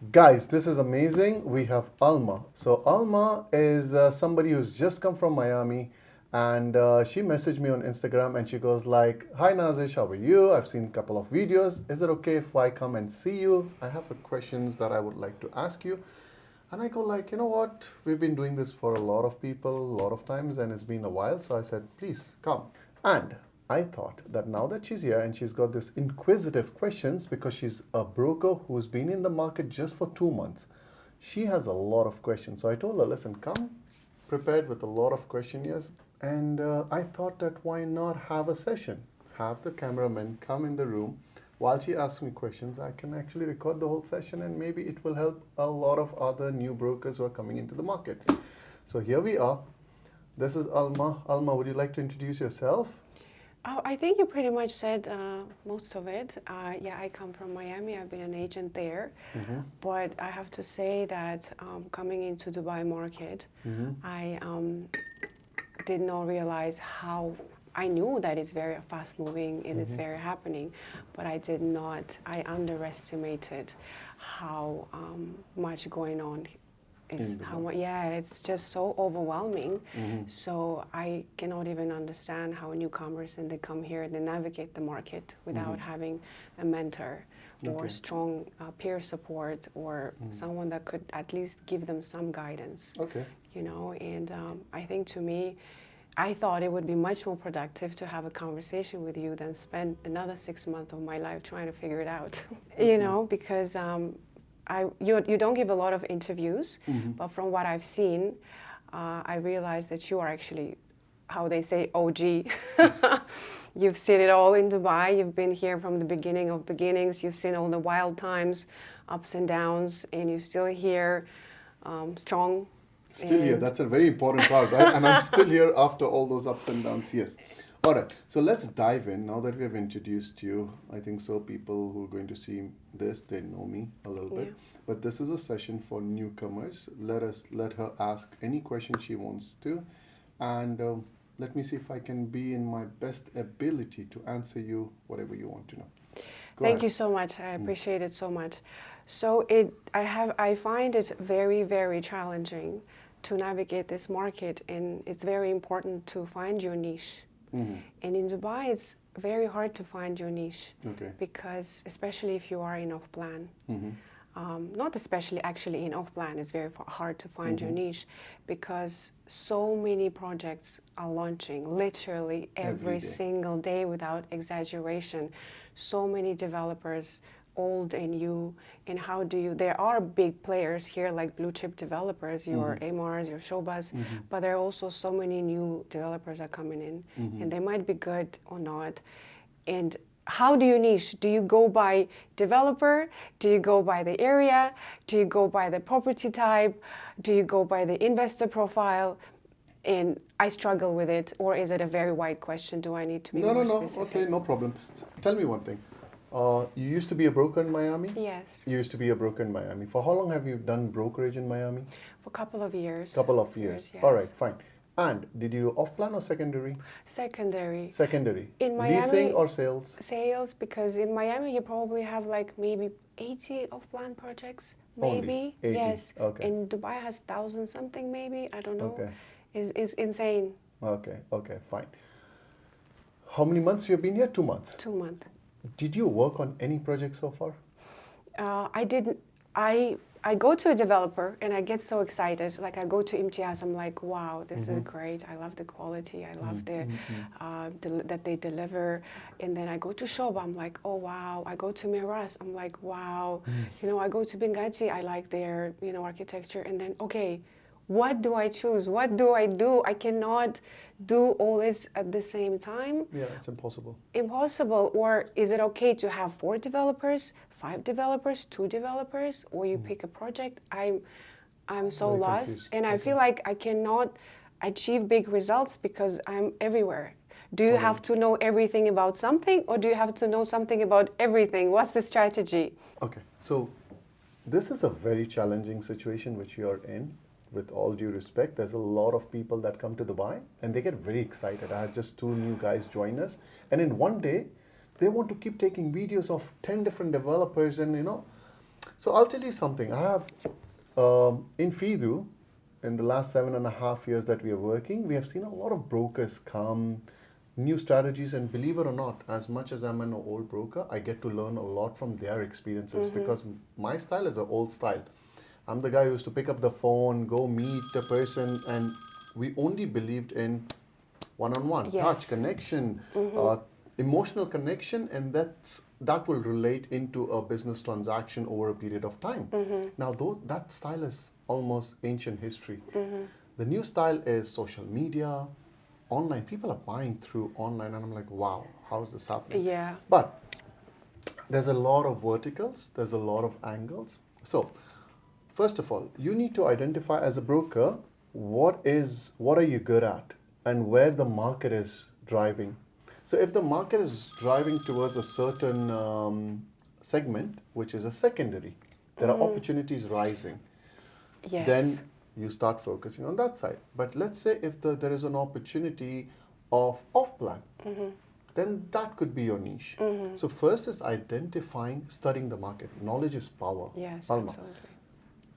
Guys, this is amazing. We have Alma. So, Alma is somebody who's just come from Miami, and she messaged me on Instagram and she goes like, "Hi Nazish, how are you? I've seen a couple of videos. Is it okay if I come and see you? I have a questions that I would like to ask you." And I go like, "You know what? We've been doing this for a lot of people, a lot of times, and it's been a while." So I said, "Please come." And I thought that now that she's here and she's got this inquisitive questions because she's a broker who's been in the market just for 2 months, she has a lot of questions. So I told her, listen, come prepared with a lot of questionnaires. And I thought that why not have a session? Have the cameraman come in the room while she asks me questions. I can actually record the whole session and maybe it will help a lot of other new brokers who are coming into the market. So here we are. This is Alma. Alma, would you like to introduce yourself? Oh, I think you pretty much said most of it. Yeah, I come from Miami. I've been an agent there, but I have to say that coming into Dubai market, I did not realize how. I knew that it's very fast moving and it's very happening, but I did not. I underestimated how much going on is how much, yeah, it's just so overwhelming. So I cannot even understand how newcomers and they come here and they navigate the market without having a mentor or strong peer support or someone that could at least give them some guidance. Okay. You know, and I think to me, I thought it would be much more productive to have a conversation with you than spend another 6 months of my life trying to figure it out. You know, because you don't give a lot of interviews, but from what I've seen, I realized that you are actually, how they say, OG. You've seen it all in Dubai. You've been here from the beginning of beginnings. You've seen all the wild times, ups and downs, and you're still here, strong. Still here. That's a very important part, right? And I'm still here after all those ups and downs. Yes. All right. So let's dive in. Now that we have introduced you, I think so people who are going to see this, they know me a little bit. Yeah. But this is a session for newcomers. Let her ask any question she wants to, and let me see if I can be in my best ability to answer you whatever you want to know. Go Thank ahead. you so much. I appreciate it so much. So I find it very, very challenging to navigate this market, and it's very important to find your niche. And in Dubai, it's very hard to find your niche Okay. because, especially if you are in off plan, not especially actually in off plan, it's very hard to find your niche because so many projects are launching literally Every every day. single day without exaggeration. So many developers, old and new, and how do you, there are big players here like blue chip developers, your Amars, your Showbuzz, but there are also so many new developers are coming in and they might be good or not. And how do you niche? Do you go by developer? Do you go by the area? Do you go by the property type? Do you go by the investor profile? And I struggle with it. Or is it a very wide question? Do I need to be No, no, more no. specific? Okay, no problem. So, tell me one thing. You used to be a broker in Miami? Yes, You used to be a broker in Miami. For how long have you done brokerage in Miami? for a couple of years. Couple of years. Yes. All right, fine. And did you do off plan or secondary? Secondary. Secondary. In Leasing Miami, or sales? sales, because in Miami you probably have like maybe 80 off-plan projects, Only maybe. 80. Yes. Okay. And Dubai has 1,000 something maybe. I don't know. Okay. Is insane. Okay, fine. How many months you've been here? 2 months. 2 months. Did you work on any project so far? I didn't. I go to a developer and I get so excited. Like I go to Imtiaz, I'm like, wow, this is great. I love the quality. I love that they deliver. And then I go to Shoba, I'm like, oh wow. I go to Miras, I'm like, wow. You know, I go to Benghazi, I like their architecture. And then okay, what do I choose? What do I do? I cannot do all this at the same time. Yeah, it's impossible. Impossible. Or is it okay to have 4 developers, 5 developers, 2 developers, or you pick a project? I'm so Very lost, confused. and I feel like I cannot achieve big results because I'm everywhere. Do you have to know everything about something, or do you have to know something about everything? What's the strategy? Okay, so this is a very challenging situation which you are in. With all due respect, there's a lot of people that come to Dubai and they get very excited. I had just 2 new guys join us, and in one day, they want to keep taking videos of 10 different developers, and So I'll tell you something. I have in Fidu, in the last 7.5 years that we are working, we have seen a lot of brokers come, new strategies, and believe it or not, as much as I'm an old broker, I get to learn a lot from their experiences because my style is an old style. I'm the guy who used to pick up the phone, go meet the person, and we only believed in one-on-one touch, Yes. connection, emotional connection, and that will relate into a business transaction over a period of time. Now, though that style is almost ancient history. The new style is social media, online. People are buying through online, and I'm like, wow, how is this happening? Yeah. But there's a lot of verticals, there's a lot of angles. So, first of all, you need to identify as a broker what are you good at and where the market is driving. So if the market is driving towards a certain segment, which is a secondary, there are opportunities rising. Yes. Then you start focusing on that side. But let's say if there is an opportunity of off-plan, then that could be your niche. So first is identifying, studying the market. Knowledge is power. Yes, Alma. absolutely.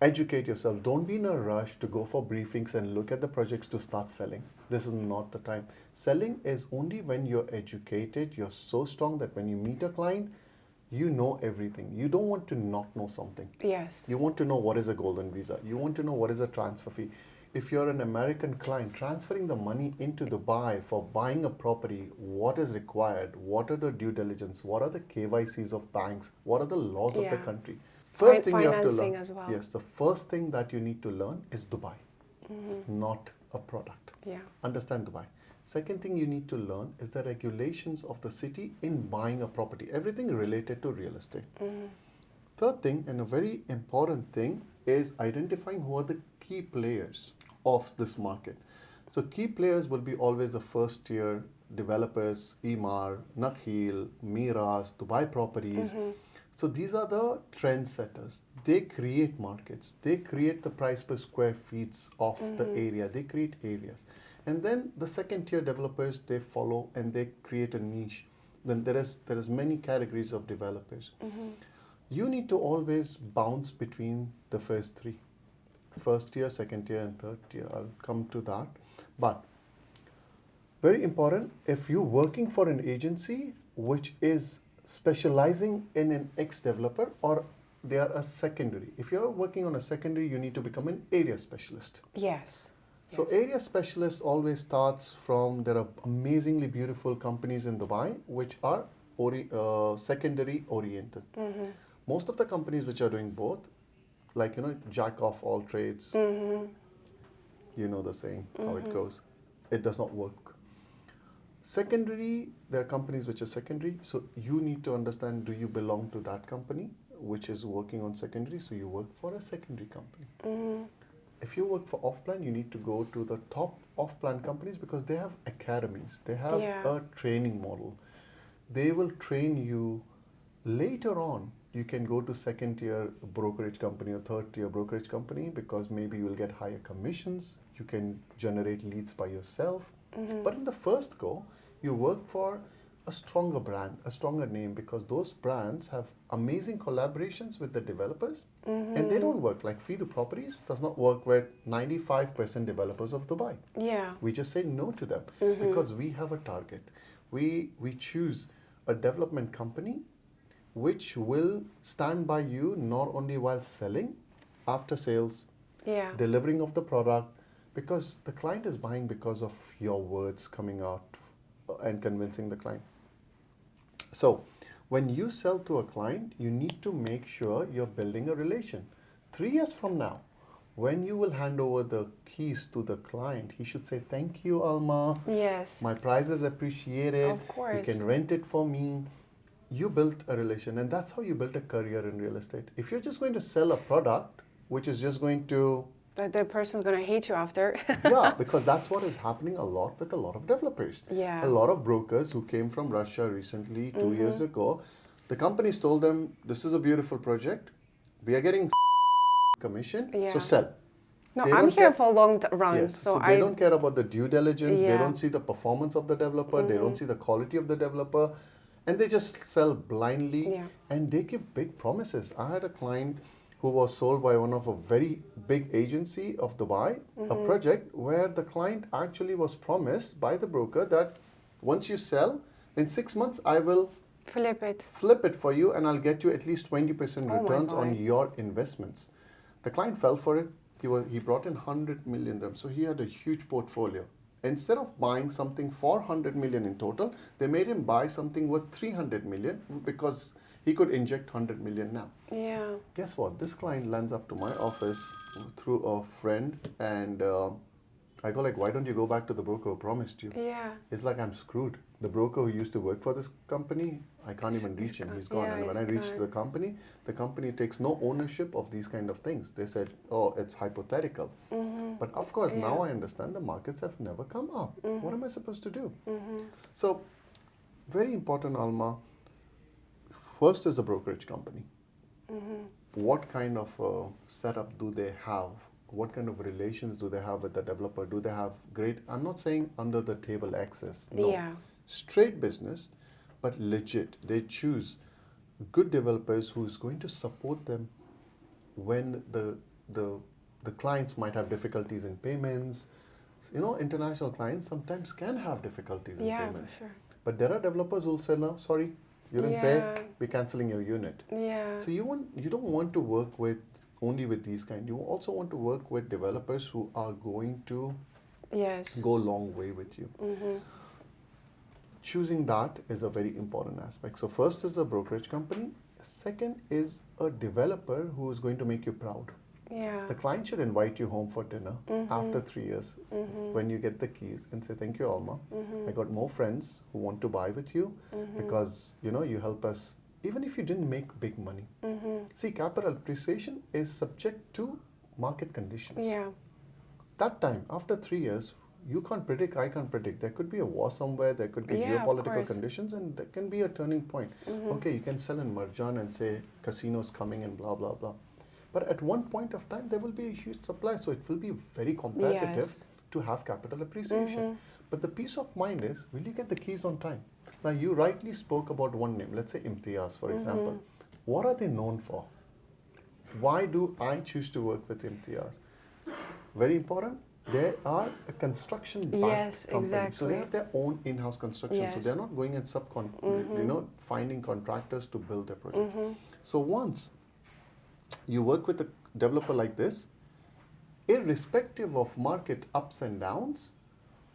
Educate yourself. Don't be in a rush to go for briefings and look at the projects to start selling. This is not the time. Selling is only when you're educated, you're so strong that when you meet a client, you know everything. You don't want to not know something. Yes. You want to know what is a golden visa. You want to know what is a transfer fee. If you're an American client, transferring the money into Dubai for buying a property, what is required? What are the due diligence? What are the KYCs of banks? What are the laws of the Yeah. country? First thing you have to Financing learn. as well. Yes, the first thing that you need to learn is Dubai, not a product. Yeah. Understand Dubai. Second thing you need to learn is the regulations of the city in buying a property. Everything related to real estate. Third thing, and a very important thing, is identifying who are the key players of this market. So key players will be always the first tier developers, Emaar, Nakhil, Miras, Dubai Properties. So these are the trendsetters. They create markets. They create the price per square feet of the area. They create areas. And then the second tier developers, they follow and they create a niche. Then there is many categories of developers. You need to always bounce between the first three. First tier, second tier, and third tier. I'll come to that. But very important, if you're working for an agency which is specializing in an ex-developer or they are a secondary. If you're working on a secondary, you need to become an area specialist. Yes. So Yes. area specialist always starts from, there are amazingly beautiful companies in Dubai which are secondary oriented. Most of the companies which are doing both, like, jack of all trades, you know the saying, how it goes. It does not work. Secondary, there are companies which are secondary, so you need to understand, do you belong to that company which is working on secondary, so you work for a secondary company. If you work for off-plan, you need to go to the top off-plan companies because they have academies, they have Yeah. a training model. They will train you. Later on, you can go to second tier brokerage company or third tier brokerage company because maybe you will get higher commissions, you can generate leads by yourself. But in the first go, you work for a stronger brand, a stronger name, because those brands have amazing collaborations with the developers and they don't work like Fidu Properties does not work with 95% developers of Dubai. Yeah. We just say no to them because we have a target. We choose a development company which will stand by you not only while selling, after sales, Yeah. delivering of the product, because the client is buying because of your words coming out and convincing the client. So when you sell to a client, you need to make sure you're building a relation. 3 years from now, when you will hand over the keys to the client, he should say, thank you, Alma. Yes. My price is appreciated. Of course. You can rent it for me. You built a relation, and that's how you built a career in real estate. If you're just going to sell a product, which is just going to But the person's gonna hate you after. yeah, because that's what is happening a lot with a lot of developers. Yeah. A lot of brokers who came from Russia recently, 2 years ago, the companies told them, this is a beautiful project, we are getting commission, Yeah. so sell. No, They I'm don't here care- for a long run, Yes, so they I don't care about the due diligence, they Yeah. don't see the performance of the developer, they don't see the quality of the developer. And they just sell blindly Yeah. and they give big promises. I had a client who was sold by one of a very big agency of Dubai, a project where the client actually was promised by the broker that once you sell, in 6 months, I will Flip it. flip it for you and I'll get you at least 20% Oh my returns on God. your investments. The client fell for it. He brought in 100 million them. So he had a huge portfolio. Instead of buying something for 100 million in total, they made him buy something worth 300 million because he could inject 100 million now. Yeah. Guess what? This client lands up to my office through a friend and I go like, why don't you go back to the broker who promised you? Yeah. It's like I'm screwed. The broker who used to work for this company, I can't even reach him. He's gone. Yeah, And when I he's reached the gone. company takes no ownership of these kind of things. They said, oh, it's hypothetical. But of course, now Yeah. I understand the markets have never come up. What am I supposed to do? Mm-hmm. So, very important, Alma. First is a brokerage company. What kind of setup do they have? What kind of relations do they have with the developer? Do they have great, I'm not saying under the table access, no. Yeah. Straight business, but legit. They choose good developers who's going to support them when the clients might have difficulties in payments. You know, international clients sometimes can have difficulties in Yeah, payments. for sure. But there are developers who'll say, no, sorry, you didn't pay, Yeah. we're canceling your unit. Yeah. So you don't want to work with only with these kind. You also want to work with developers who are going to Yes. go a long way with you. Mm-hmm. Choosing that is a very important aspect. So first is a brokerage company. Second is a developer who is going to make you proud. Yeah. The client should invite you home for dinner after 3 years when you get the keys and say, thank you, Alma. I got more friends who want to buy with you because, you know, you help us, even if you didn't make big money. See, capital appreciation is subject to market conditions. Yeah. That time, after 3 years, you can't predict, I can't predict. There could be a war somewhere, there could be Yeah, of geopolitical course. conditions, and there can be a turning point. Okay, you can sell in Marjan and say casinos coming and blah, blah, blah. But at one point of time, there will be a huge supply, so it will be very competitive Yes. to have capital appreciation. But the peace of mind is, will you get the keys on time? Now, you rightly spoke about one name, let's say Imtiaz, for example. What are they known for? Why do I choose to work with Imtiaz? Very important. They are a construction Yes, company, so exactly. they have their own in-house construction. So Yes. they're not going and you know, finding contractors to build their project. So once you work with a developer like this, irrespective of market ups and downs,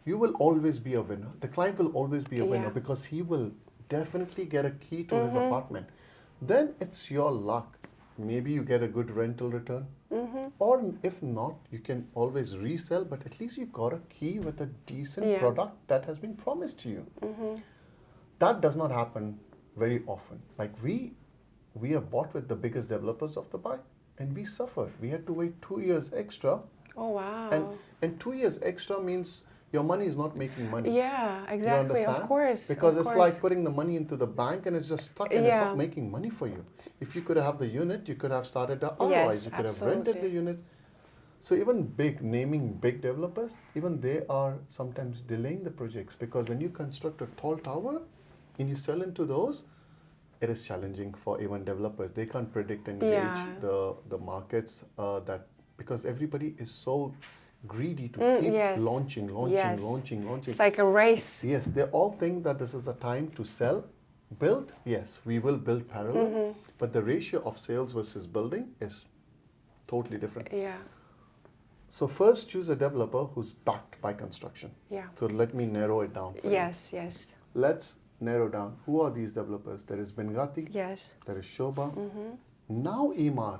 you will always be a winner. The client will always be a winner Yeah. because he will definitely get a key to his apartment. Then it's your luck. Maybe you get a good rental return. Or if not, you can always resell, but at least you got a key with a decent Yeah. product that has been promised to you. That does not happen very often. Like we have bought with the biggest developers of Dubai and we suffered. We had to wait 2 years extra. Oh wow. And 2 years extra means your money is not making money. Yeah, You exactly. understand? Of course. Because of it's course. like putting the money into the bank and it's just stuck and it's Yeah. not making money for you. If you could have the unit, you could have started the ROIs, Yes, you could have rented the absolutely. unit. So even naming big developers, even they are sometimes delaying the projects because when you construct a tall tower and you sell into those, it is challenging for even developers. They can't predict and Yeah. gauge the markets that because everybody is so greedy to keep Yes. launching. Yes. It's It's like a race. Yes, they all think that this is a time to sell. Build, yes, we will build parallel, but the ratio of sales versus building is totally different. Yeah. So first choose a developer who's backed by construction. Yeah. So let me narrow it down for you. Yes, yes. Let's narrow down. Who are these developers? There is Bengati, Yes. there is Shobha. Now Emar,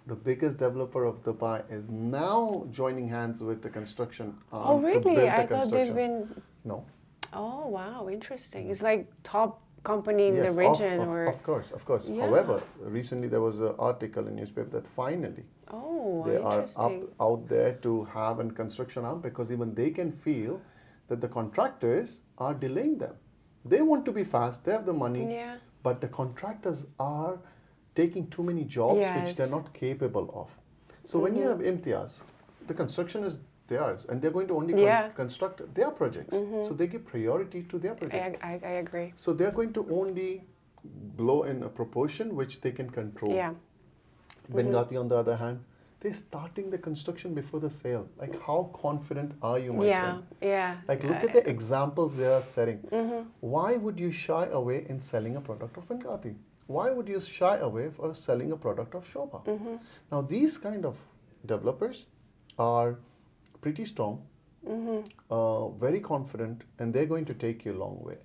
the biggest developer of Dubai, is now joining hands with the construction arm Oh to really? build the I thought they've construction. been No. Oh wow, interesting. It's like top company in Yes, the region of course, of course. Yeah. However, recently there was an article in newspaper that finally Oh, they are interesting. out there to have a construction arm because even they can feel that the contractors are delaying them. They want to be fast, they have the money, Yeah. but the contractors are taking too many jobs which Yes. they're not capable of. So when you have Imtiaz, the construction is theirs, and they're going to only Yeah. construct their projects. So they give priority to their project. I agree. So they're going to only blow in a proportion which they can control. Yeah. Bengati, on the other hand, they're starting the construction before the sale. Like, how confident are you, my Yeah. friend? Yeah. Like, look at the examples they are setting. Why would you shy away in selling a product of Bengati? Why would you shy away for selling a product of Shobha? Now, these kind of developers are pretty strong, very confident, and they're going to take you a long way.